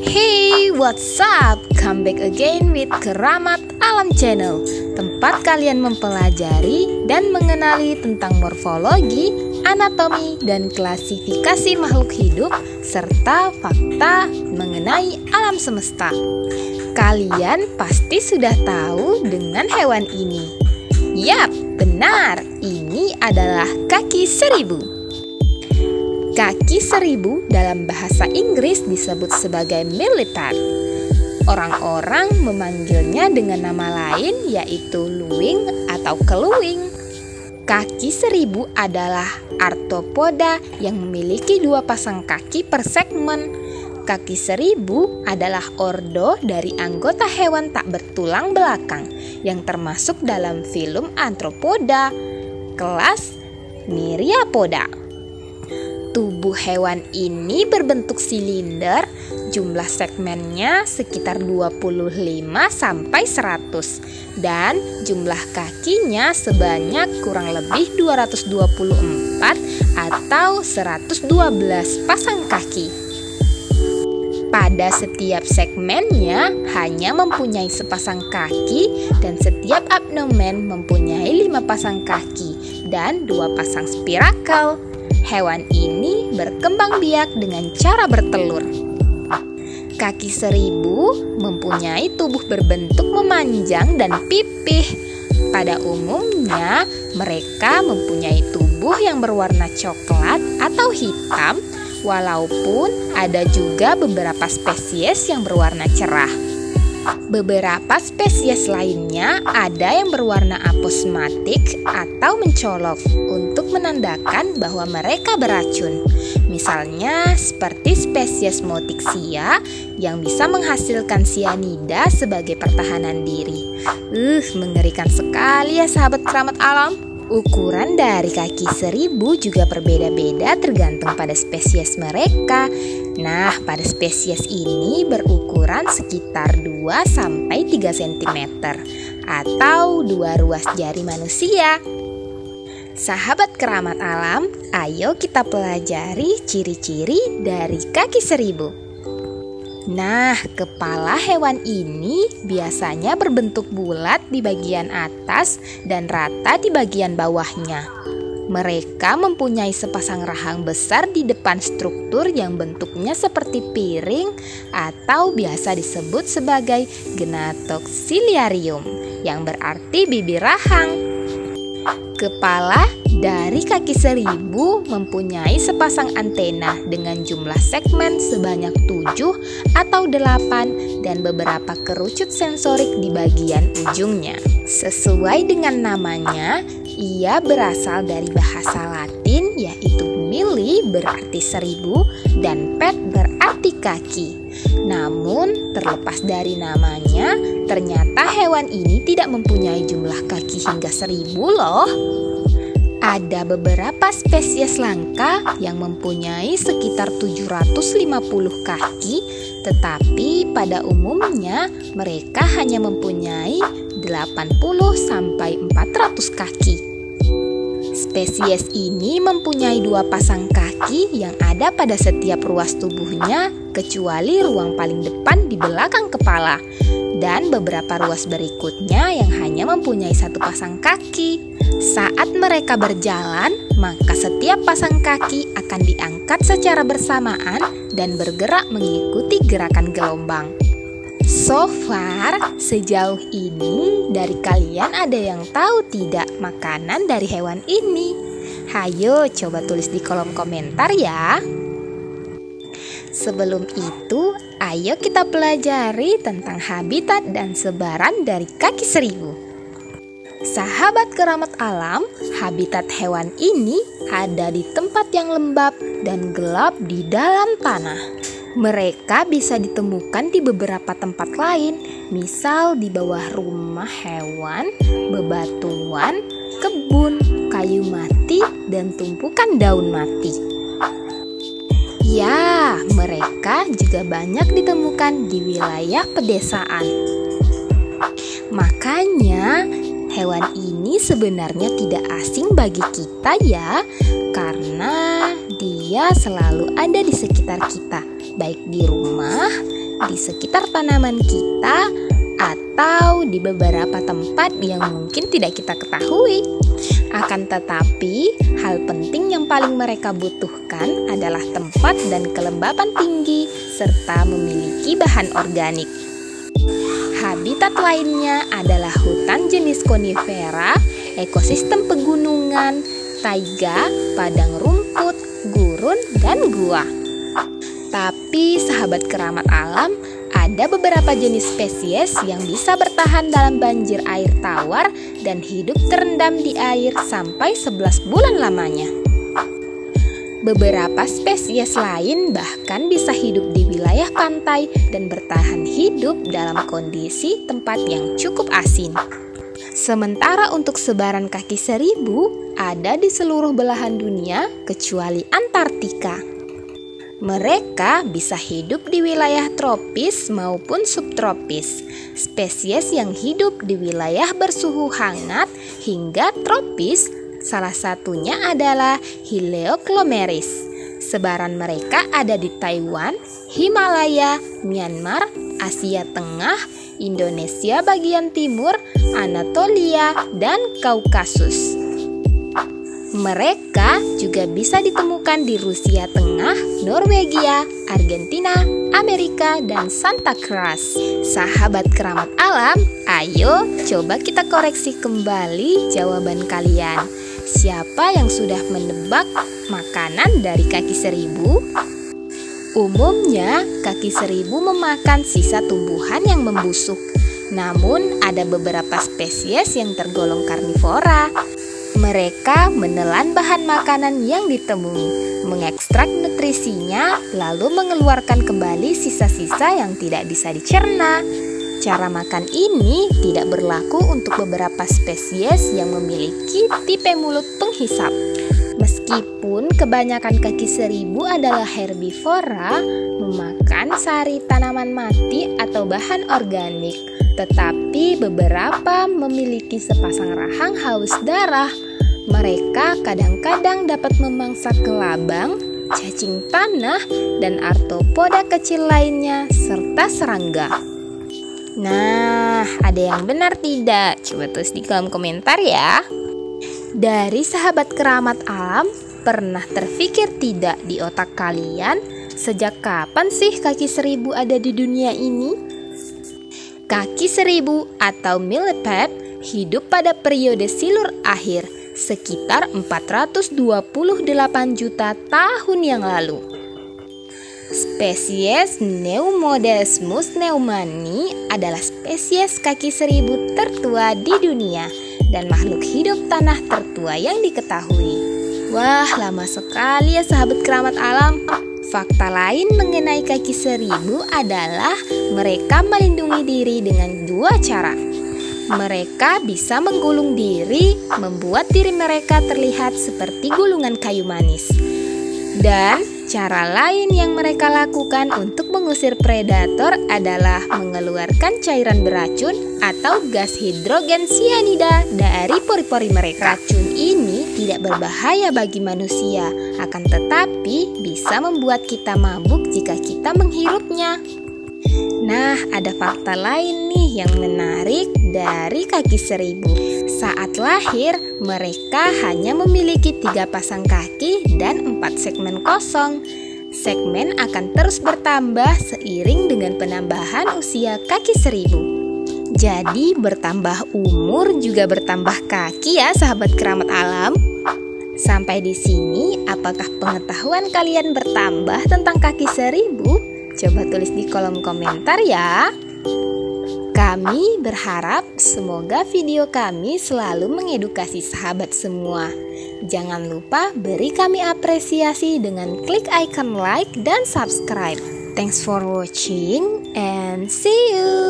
Hey, what's up? Come back again with Keramat Alam Channel, tempat kalian mempelajari dan mengenali tentang morfologi, anatomi, dan klasifikasi makhluk hidup, serta fakta mengenai alam semesta. Kalian pasti sudah tahu dengan hewan ini. Yap, benar, ini adalah kaki seribu. Kaki seribu dalam bahasa Inggris disebut sebagai millipede. Orang-orang memanggilnya dengan nama lain yaitu luwing atau keluwing. Kaki seribu adalah arthropoda yang memiliki 2 pasang kaki per segmen. Kaki seribu adalah ordo dari anggota hewan tak bertulang belakang yang termasuk dalam filum Arthropoda, kelas Myriapoda. Tubuh hewan ini berbentuk silinder, jumlah segmennya sekitar 25 sampai 100 dan jumlah kakinya sebanyak kurang lebih 224 atau 112 pasang kaki. Pada setiap segmennya hanya mempunyai sepasang kaki dan setiap abdomen mempunyai 5 pasang kaki dan 2 pasang spirakel. Hewan ini berkembang biak dengan cara bertelur. Kaki seribu mempunyai tubuh berbentuk memanjang dan pipih. Pada umumnya, mereka mempunyai tubuh yang berwarna coklat atau hitam, walaupun ada juga beberapa spesies yang berwarna cerah. Beberapa spesies lainnya ada yang berwarna aposmatik atau mencolok untuk menandakan bahwa mereka beracun. Misalnya seperti spesies Motyxia yang bisa menghasilkan sianida sebagai pertahanan diri. Mengerikan sekali ya sahabat keramat alam. Ukuran dari kaki seribu juga berbeda-beda tergantung pada spesies mereka. Nah, pada spesies ini berukuran sekitar 2-3 cm atau 2 ruas jari manusia. Sahabat keramat alam, ayo kita pelajari ciri-ciri dari kaki seribu. Nah, kepala hewan ini biasanya berbentuk bulat di bagian atas dan rata di bagian bawahnya. Mereka mempunyai sepasang rahang besar di depan struktur yang bentuknya seperti piring atau biasa disebut sebagai genatoxiliarium, yang berarti bibir rahang. Kepala dari kaki seribu mempunyai sepasang antena dengan jumlah segmen sebanyak 7 atau 8 dan beberapa kerucut sensorik di bagian ujungnya. Sesuai dengan namanya, ia berasal dari bahasa Latin yaitu milli berarti seribu dan ped berarti kaki. Namun terlepas dari namanya, ternyata hewan ini tidak mempunyai jumlah kaki hingga 1000 loh. Ada beberapa spesies langka yang mempunyai sekitar 750 kaki, tetapi pada umumnya mereka hanya mempunyai 80-400 kaki. Spesies ini mempunyai 2 pasang kaki yang ada pada setiap ruas tubuhnya, kecuali ruang paling depan di belakang kepala, dan beberapa ruas berikutnya yang hanya mempunyai 1 pasang kaki. Saat mereka berjalan, maka setiap pasang kaki akan diangkat secara bersamaan dan bergerak mengikuti gerakan gelombang. So far, sejauh ini dari kalian ada yang tahu tidak makanan dari hewan ini? Hayo coba tulis di kolom komentar ya. Sebelum itu, ayo kita pelajari tentang habitat dan sebaran dari kaki seribu. Sahabat keramat alam, habitat hewan ini ada di tempat yang lembab dan gelap di dalam tanah. Mereka bisa ditemukan di beberapa tempat lain, misal di bawah rumah hewan, bebatuan, kebun, kayu mati, dan tumpukan daun mati. Ya, mereka juga banyak ditemukan di wilayah pedesaan. Makanya, hewan ini sebenarnya tidak asing bagi kita ya, karena dia selalu ada di sekitar kita, baik di rumah, di sekitar tanaman kita atau di beberapa tempat yang mungkin tidak kita ketahui. Akan tetapi, hal penting yang paling mereka butuhkan adalah tempat dan kelembapan tinggi serta memiliki bahan organik. Habitat lainnya adalah hutan jenis konifera, ekosistem pegunungan, taiga, padang rumput, gurun, dan gua. Tapi sahabat keramat alam, ada beberapa jenis spesies yang bisa bertahan dalam banjir air tawar dan hidup terendam di air sampai 11 bulan lamanya. Beberapa spesies lain bahkan bisa hidup di wilayah pantai dan bertahan hidup dalam kondisi tempat yang cukup asin. Sementara untuk sebaran kaki seribu ada di seluruh belahan dunia kecuali Antartika. Mereka bisa hidup di wilayah tropis maupun subtropis. Spesies yang hidup di wilayah bersuhu hangat hingga tropis salah satunya adalah Hyleoclomeris. Sebaran mereka ada di Taiwan, Himalaya, Myanmar, Asia Tengah, Indonesia bagian timur, Anatolia, dan Kaukasus. Mereka juga bisa ditemukan di Rusia Tengah, Norwegia, Argentina, Amerika, dan Santa Cruz. Sahabat keramat alam, ayo coba kita koreksi kembali jawaban kalian. Siapa yang sudah menebak makanan dari kaki seribu? Umumnya, kaki seribu memakan sisa tumbuhan yang membusuk. Namun, ada beberapa spesies yang tergolong karnivora. Mereka menelan bahan makanan yang ditemui, mengekstrak nutrisinya, lalu mengeluarkan kembali sisa-sisa yang tidak bisa dicerna. Cara makan ini tidak berlaku untuk beberapa spesies yang memiliki tipe mulut penghisap. Meskipun kebanyakan kaki seribu adalah herbivora, memakan sari tanaman mati atau bahan organik, tetapi beberapa memiliki sepasang rahang haus darah. Mereka kadang-kadang dapat memangsa kelabang, cacing tanah, dan arthropoda kecil lainnya, serta serangga. Nah, ada yang benar tidak? Coba tulis di kolom komentar ya. Dari sahabat keramat alam, pernah terfikir tidak di otak kalian, sejak kapan sih kaki seribu ada di dunia ini? Kaki seribu atau millipede hidup pada periode silur akhir, sekitar 428 juta tahun yang lalu. Spesies Pneumodesmus pneumani adalah spesies kaki seribu tertua di dunia dan makhluk hidup tanah tertua yang diketahui. Wah, lama sekali ya sahabat keramat alam. Fakta lain mengenai kaki seribu adalah mereka melindungi diri dengan dua cara. Mereka bisa menggulung diri, membuat diri mereka terlihat seperti gulungan kayu manis. Dan cara lain yang mereka lakukan untuk mengusir predator adalah mengeluarkan cairan beracun atau gas hidrogen sianida dari pori-pori mereka. Racun ini tidak berbahaya bagi manusia, akan tetapi bisa membuat kita mabuk jika kita menghirupnya. Nah, ada fakta lain nih yang menarik dari kaki seribu. Saat lahir, mereka hanya memiliki 3 pasang kaki dan 4 segmen kosong. Segmen akan terus bertambah seiring dengan penambahan usia kaki seribu. Jadi bertambah umur juga bertambah kaki ya sahabat keramat alam. Sampai di sini, apakah pengetahuan kalian bertambah tentang kaki seribu? Coba tulis di kolom komentar ya. Kami berharap semoga video kami selalu mengedukasi sahabat semua. Jangan lupa beri kami apresiasi dengan klik icon like dan subscribe. Thanks for watching and see you.